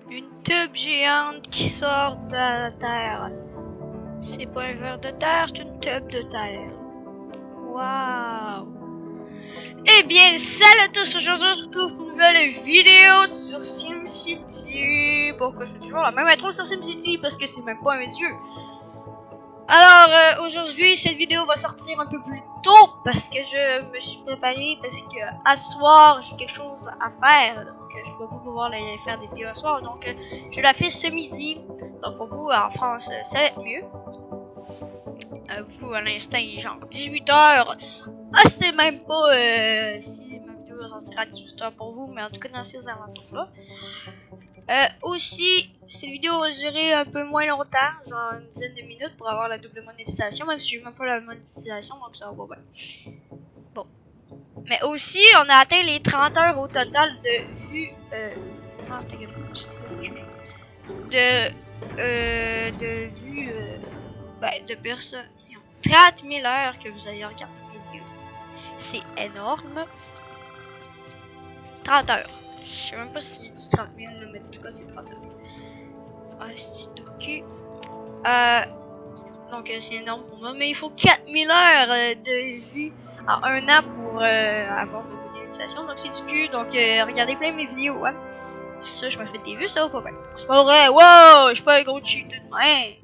Une tube géante qui sort de la terre. C'est pas un ver de terre, c'est une tube de terre. Waouh! Eh bien, salut à tous, aujourd'hui on se retrouve pour une nouvelle vidéo sur SimCity. Pourquoi je fais toujours la même intro sur SimCity? Parce que c'est même pas un yeux. Alors, aujourd'hui, cette vidéo va sortir un peu plus tôt parce que je me suis préparé parce que à soir, j'ai quelque chose à faire. Donc, je peux pas pouvoir faire des vidéos à soir. Donc, je la fais ce midi. Donc, pour vous, en France, ça va être mieux. Vous, à l'instant, il est genre 18h. Ah, c'est même pas si ma vidéo va sortir à 18h pour vous, mais en tout cas, dans ces alentours-là. Aussi, cette vidéo va durer un peu moins longtemps, genre une dizaine de minutes pour avoir la double monétisation, même si j'ai même pas la monétisation, donc ça va bien. Bon. Mais aussi, on a atteint les 30 heures au total de vues. De vues. De personnes. 30 000 heures que vous avez regardé mes vidéos. C'est énorme. 30 heures. Je sais même pas si j'ai dit 30 000, mais en tout cas, c'est 30 heures. Ah, c'est tout cul. Donc, c'est énorme pour moi. Mais il faut 4000 heures de vues en un an pour avoir ma monétisation. Donc, c'est du cul. Donc, regardez plein mes vidéos. Hein. Ça, je me fais des vues, ça va pas bien. C'est pas vrai. Wow, je suis pas un gros cheat de même.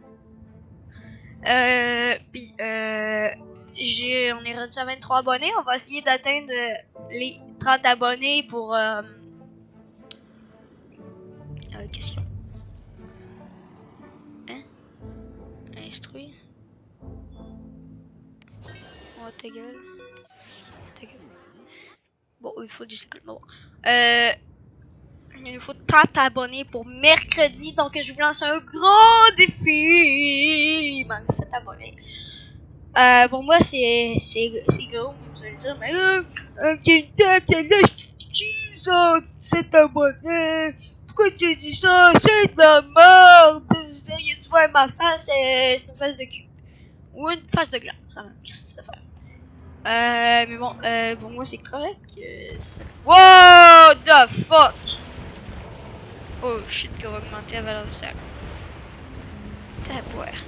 Puis, on est rendu à 23 abonnés. On va essayer d'atteindre les 30 abonnés pour. Question. Hein? Instruire. Oh, ta gueule. Ta gueule. Bon, il faut du cycle. Bon. Il nous faut 30 abonnés pour mercredi. Donc, je vous lance un gros défi. Il manque 7 abonnés. Pour moi, c'est gros. Vous allez dire, mais là, ça, 7 abonnés. Pourquoi tu dis ça? C'est de la merde! Tu vois ma face, c'est une face de cul. Ou une face de glace, ça même, qu'est-ce que tu faire? Mais bon, pour moi c'est correct. What the fuck? Oh shit, qu'on va augmenter la valeur du sac. Tabouère.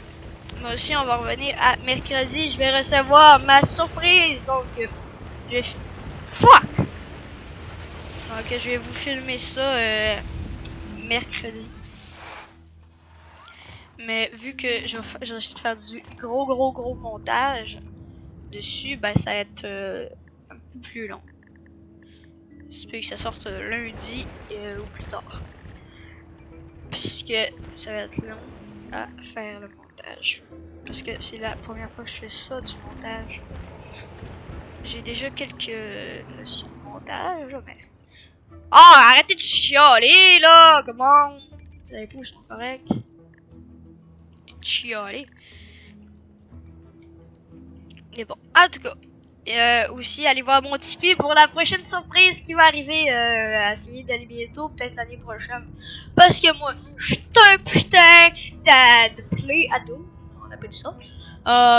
Moi aussi, on va revenir à mercredi. Je vais recevoir ma surprise. Donc, fuck! Donc, je vais vous filmer ça mercredi. Mais vu que je vais essayer de faire du gros montage dessus, ben ça va être un peu plus long. J'espère que ça sorte lundi ou plus tard. Puisque ça va être long à faire le montage. Parce que c'est la première fois que je fais ça du montage. J'ai déjà quelques notions de montage, mais... Ah, arrêtez de chialer là! Comment? Les pouces sont corrects. Chialer. Mais bon, en tout cas. Aussi, allez voir mon Tipeee pour la prochaine surprise qui va arriver. À essayer d'aller bientôt, peut-être l'année prochaine. Parce que moi, je suis un putain de play ado. On appelle ça.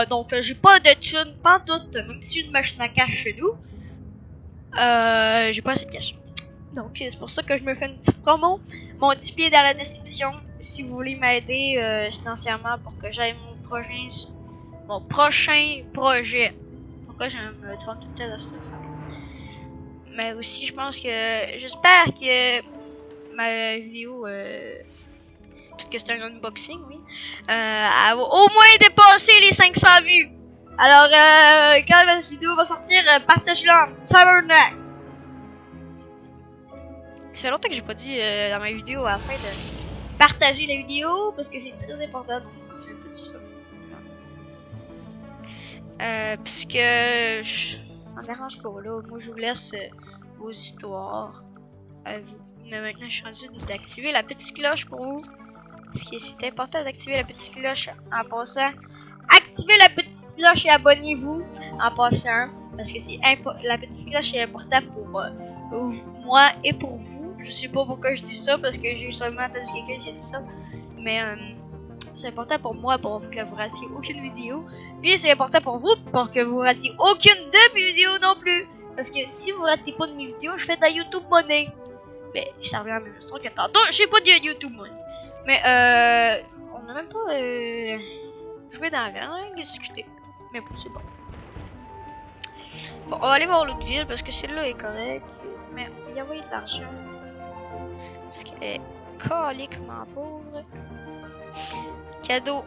Donc, j'ai pas de thune, pas toute, même si une machine à cash chez nous. J'ai pas assez de cash. Donc, c'est pour ça que je me fais une petite promo. Mon Tipeee est dans la description. Si vous voulez m'aider financièrement pour que j'aille mon prochain projet. Pourquoi je me trompe tout le temps de cette affaire. Mais aussi, je pense que... J'espère que ma vidéo... parce que c'est un unboxing, oui. Elle va au moins dépasser les 500 vues. Alors, quand cette vidéo va sortir, partagez-la en tabarnak. Ça fait longtemps que j'ai pas dit dans ma vidéo à la fin de partager la vidéo parce que c'est très important. Donc, j'ai un peu dit ça. Puisque ça me dérange pas là. Moi, je vous laisse vos histoires à vous. Mais maintenant, je suis rendu d'activer la petite cloche pour vous. Parce que c'est important d'activer la petite cloche en passant. Activez la petite cloche et abonnez-vous en passant. Parce que la petite cloche est importante pour moi et pour vous. Je sais pas pourquoi je dis ça, parce que j'ai seulement entendu quelqu'un qui a dit ça. Mais c'est important pour moi pour que vous ratiez aucune vidéo. Puis c'est important pour vous pour que vous ratiez aucune de mes vidéos non plus. Parce que si vous ratez pas de mes vidéos, je fais de la YouTube monnaie. Ben, ça revient à la même histoire que tantôt. Je sais pas de YouTube, moi. Mais, on n'a même pas joué dans la ville, on a discuté. Mais bon, c'est bon. Bon, on va aller voir l'autre ville parce que celle-là est correcte. Mais on va y envoyer de l'argent. Parce qu'elle est caliquement pauvre. Cadeau.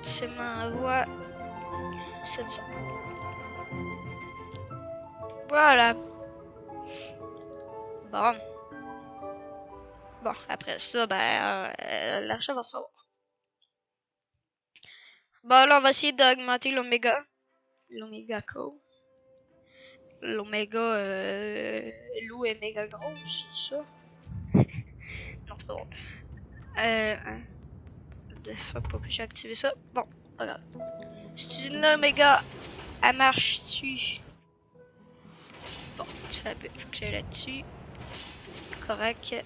Tu m'envoies 700. Voilà. Bon. Bon, après ça, ben, l'achat va savoir. Bon, là, on va essayer d'augmenter l'oméga. L'oméga co. L'oméga, l'eau est méga grosse, c'est ça? Non, c'est pas drôle. Faut pas que j'ai activé ça. Bon, regarde. Cette usine-là, oméga, elle marche dessus. Bon, ça peut, faut que j'aille là-dessus. Correct.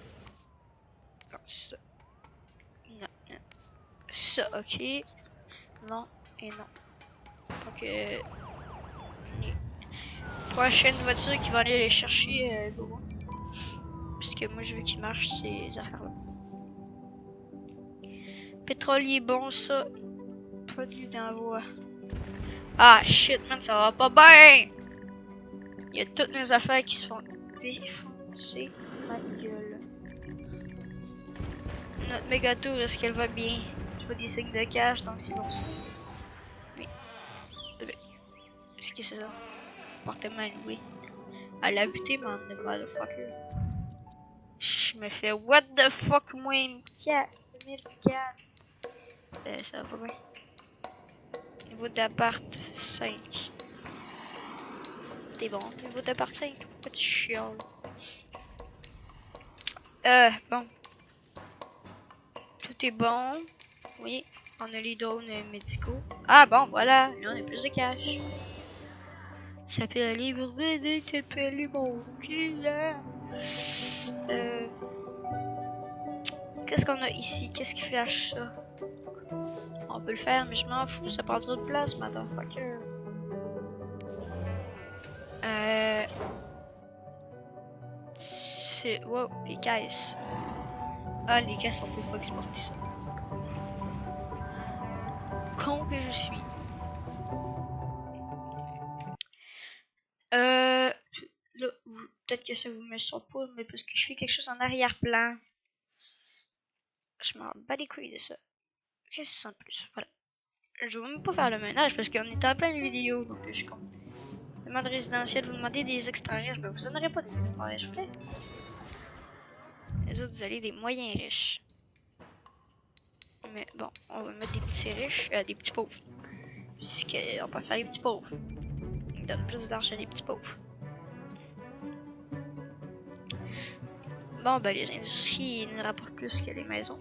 Non, c'est ça. Non, non. Ça, ok. Non, et non. Donc, prochaine voiture qui va aller les chercher, puisque moi je veux qu'il marche ces affaires-là. Pétrolier bon, ça. Produit d'envoi. Ah shit, man, ça va pas bien! Il y a toutes nos affaires qui se font défoncer. Ma gueule. Notre méga tour, est-ce qu'elle va bien? Je vois des signes de cash, donc c'est bon ça. Oui. Qu'est-ce que c'est ça? Appartement loué. Elle a buté, man, the motherfucker. Je me fais what the fuck, moi, 1004. Ça va pas bien. Niveau d'appart 5. T'es bon, niveau d'appart 5. Pourquoi tu chiales? Bon. Tout est bon. Oui, on a les drones médicaux. Ah bon, voilà, là on a plus de cash. Ça peut aller pour aider, ça peut aller mon cul là. Qu'est-ce qu'on a ici? Qu'est-ce qui flash ça? On peut le faire, mais je m'en fous, ça prend trop de place, motherfucker. C'est... Wow, les caisses. Ah, les caisses, on peut pas exporter ça. Con que je suis. Là, peut-être que ça vous met sur pause, mais parce que je fais quelque chose en arrière-plan. Je m'en bats les couilles de ça. Qu'est-ce que c'est en plus? Voilà. Je vais même pas faire le ménage parce qu'on est en pleine vidéo, donc je compte. Demande résidentielle, vous demandez des extra riches. Ben, vous en aurez pas des extra riches, ok? Les autres, vous allez des moyens riches. Mais bon, on va mettre des petits riches, des petits pauvres. Puisqu'on peut faire les petits pauvres. Ils donnent plus d'argent les petits pauvres. Bon, ben, les industries nous rapportent plus que les maisons.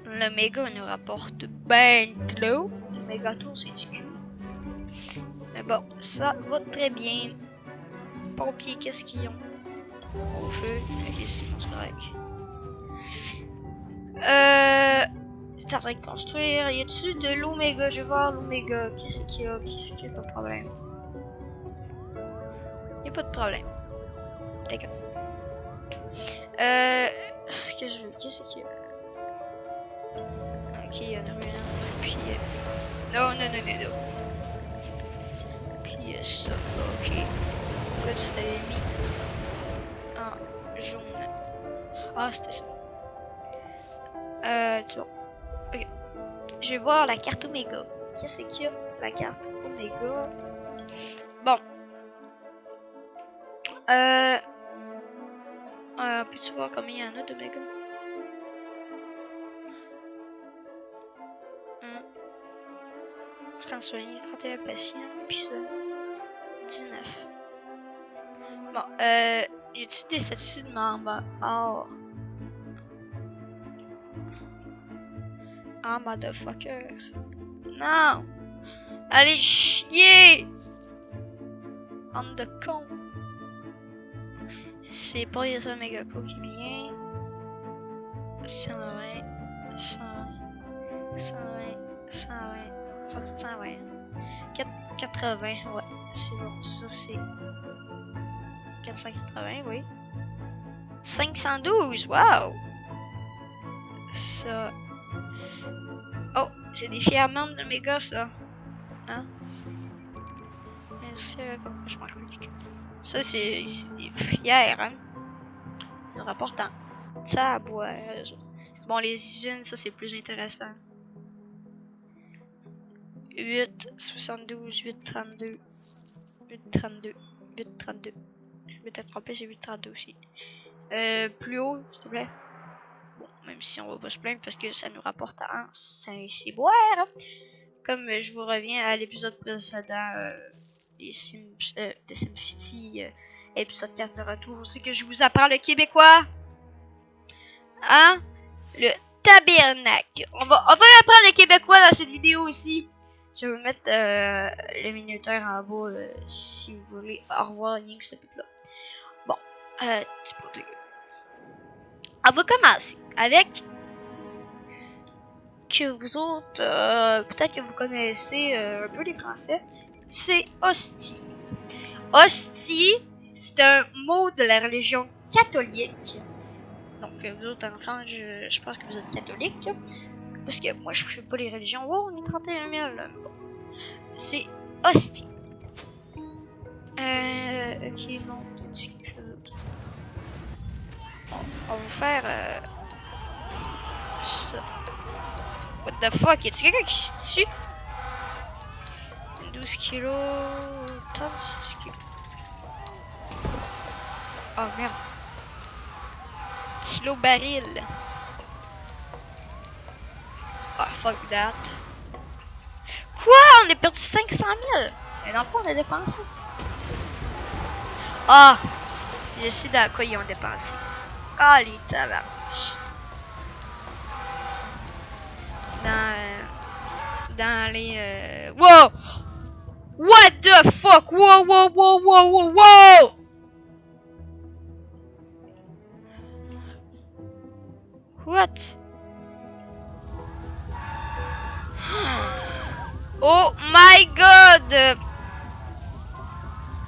Le méga nous rapporte ben de l'eau. Le méga tour, c'est du cul. Mais bon, ça va très bien. Pompiers, qu'est-ce qu'ils ont? Au feu, ok, c'est correct. T'es en train de construire. Y a-tu de l'oméga? Je vais voir l'oméga. Qu'est-ce qu'il y a? Qu'est-ce qu'il y a? Pas de problème. Y a pas de problème. D'accord. Ce que je veux, qu'est-ce qu'il y a? Ok, il y en a rien. Puis. Non, non, non, non, non. Puis ça, ok. Pourquoi tu t'avais mis en jaune? Ah, c'était ça. Tu vois. Ok. Je vais voir la carte Oméga. Qu'est-ce qu'il y a? La carte Oméga. Bon. Peux-tu voir combien il y en a d'Oméga? 30 soignés, 31 patients, puis ça. 19. Bon, y a-tu des statuts de membres? Or. Ah, motherfucker. Non! Allez chier! Bande de con. C'est pas les Oméga Co qui vient. 120, 120, 120, 120, 120. 80, ouais, c'est bon, ça c'est 480, oui. 512, wow! Ça. Oh, j'ai des fiers membres de mes gosses là. Hein? Je m'en communique. Ça, c'est des fiers, hein? Ils nous rapportent en taboire. Bon, les usines, ça, c'est plus intéressant. 8, 72, 8, 32. 8, 32. 8, 32. Je m'étais trompé, j'ai 8, 32 aussi. Plus haut, s'il te plaît. Bon, même si on va pas se plaindre parce que ça nous rapporte à Saint-Cyboire. Comme je vous reviens à l'épisode précédent des SimCity, épisode 4 de retour, c'est que je vous apprends le québécois. Hein? Le tabernacle. On va apprendre le québécois dans cette vidéo aussi. Je vais vous mettre le minuteur en bas si vous voulez. Au revoir, Link, ce but là. Bon, petit peu de... On va commencer avec que vous autres, peut-être que vous connaissez un peu les Français, c'est hostie. Hostie, c'est un mot de la religion catholique. Donc, vous autres en France, je pense que vous êtes catholique. Parce que moi, je ne fais pas les religions. Oh, on est 31 000. Bon. C'est hostie. Ok, non, t'as-tu quelque chose d'autre? On va faire ça. What the fuck? Y'a-tu quelqu'un qui se tue? 12 kilos. 36 kilos. Oh merde. Kilo baril. Oh fuck that. Quoi? On a perdu 500 000? Mais non, pas on a dépensé. Ah! Je sais dans quoi ils ont dépensé. Ah, les tabarnaches. Dans les... Wow! What the fuck? Wow, wow, wow, wow, wow, wow! What? Oh my god!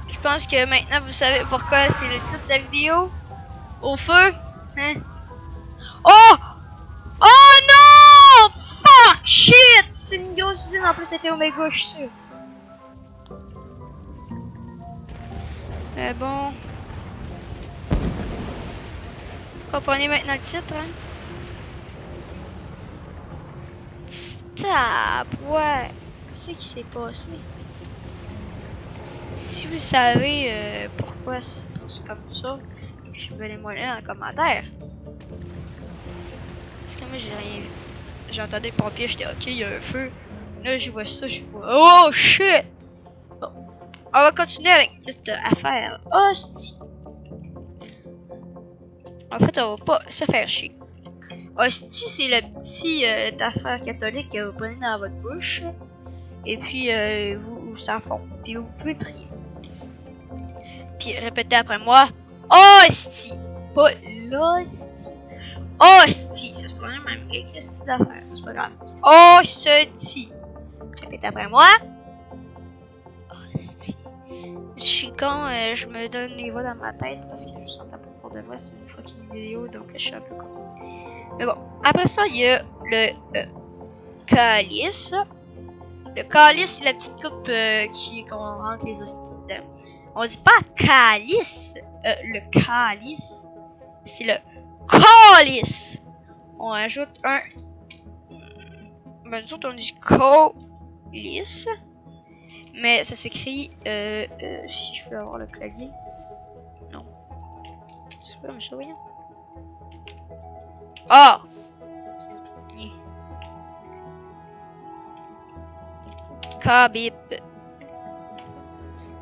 Je pense que maintenant vous savez pourquoi c'est le titre de la vidéo. Au feu. Hein? Oh! Oh non! Fuck! Shit! C'est une grosse usine, en plus c'était Omega, je suis sûr. Mais bon. Comprenez maintenant le titre, hein? Stop! Ouais. Qu'est-ce qui s'est passé? Si vous savez pourquoi c'est comme ça, écrivez-le-moi là en commentaire. Parce que moi j'ai rien vu. J'ai entendu le pompier, j'étais ok, il y a un feu. Là je vois ça, je vois. Oh shit! Bon. On va continuer avec cette affaire. Hostie! En fait, on va pas se faire chier. Hostie, c'est le petit affaire catholique que vous prenez dans votre bouche. Et puis vous s'en fond. Puis vous pouvez prier. Puis répétez après moi. Hostie! Pas l'hostie. Hostie! Ça se prononce même quelque chose d'affaire. C'est pas grave. Hostie! Répétez après moi. Hostie. Je suis con, je me donne les voix dans ma tête parce que je sentais pas pour de vrai. C'est une fucking vidéo donc je suis un peu con. Mais bon. Après ça, il y a le calice. Le calice, c'est la petite coupe qu'on rentre les hosties dedans. On dit pas calice, le calice, c'est le calice. On ajoute un. Ben, nous autres, on dit calice. Mais ça s'écrit. Si je peux avoir le clavier. Non. C'est pas comme ça, voyons. Ah! Kabib.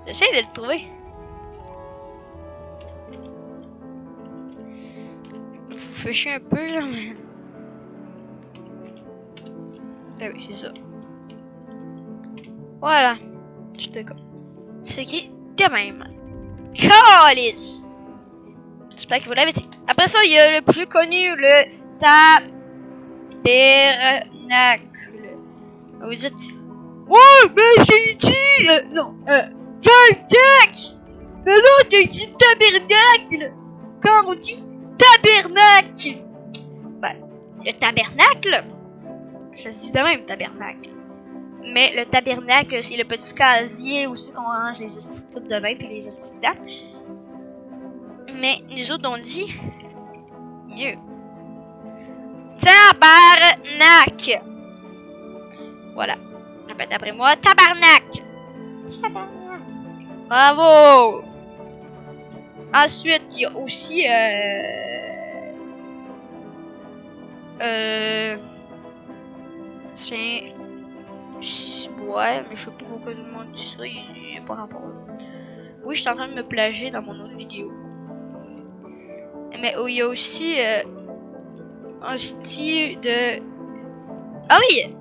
J'essaie de le trouver. Je vous fais chier un peu là, mais... Ah oui, c'est ça. Voilà. Je te con. C'est écrit de même. Calice. J'espère que vous l'avez dit. Après ça, il y a le plus connu, le tabernacle. Vous dites... Ouais, mais j'ai dit... non, Deck! Mais non, t'as dit tabernacle. Quand on dit tabernacle, ben, le tabernacle, ça se dit de même, tabernacle. Mais le tabernacle, c'est le petit casier aussi qu'on range les hosties de coupe de vin puis les hosties de date. Mais nous autres, on dit mieux. Tabarnak. Voilà. Répète après moi. Tabarnak. Tabarnak. Bravo. Ensuite, il y a aussi... c'est... Ouais, mais je sais pas pourquoi tout le monde dit ça. Il n'y a pas rapport. Oui, je suis en train de me plager dans mon autre vidéo. Mais il y a aussi... un style de... Ah oui!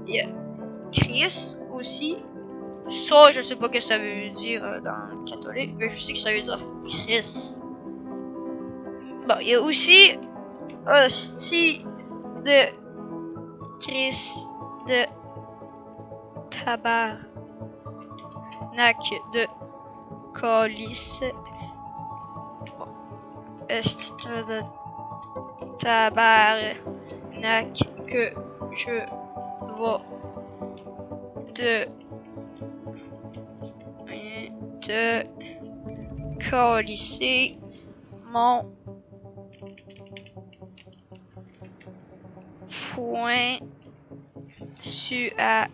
Il y a Chris aussi. Ça, je sais pas ce que ça veut dire dans le catholique, mais je sais que ça veut dire Chris. Bon, il y a aussi un style de Chris de tabarnak de colis. Bon, un style de tabarnak que je vais te colisser mon point su à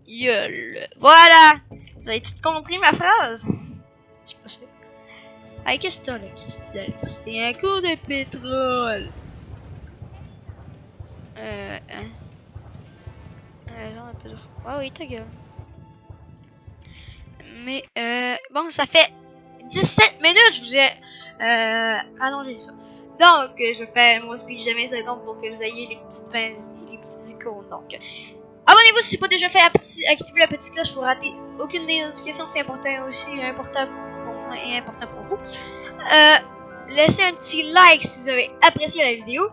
gueule. Voilà! Vous avez tout compris ma phrase? C'est pas ça. Hey, qu'est-ce que t'as là? Qu'est-ce que t'as? C'était un coup de pétrole. J'en ai pas de... Ah oui, ta gueule. Mais, bon, ça fait 17 minutes, je vous ai allongé ça. Donc, je fais mon speech de 20 secondes pour que vous ayez les petites fins, les petits icônes. Donc, abonnez-vous si ce n'est pas déjà fait, activez la petite cloche pour rater aucune des notifications, c'est important aussi, important pour moi et important pour vous. Laissez un petit like si vous avez apprécié la vidéo.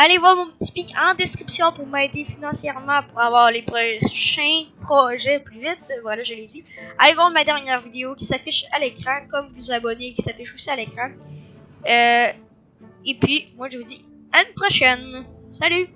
Allez voir mon petit pic en description pour m'aider financièrement pour avoir les prochains projets plus vite. Voilà, je l'ai dit. Allez voir ma dernière vidéo qui s'affiche à l'écran, comme vous abonnez qui s'affiche aussi à l'écran. Et puis, moi je vous dis à une prochaine. Salut!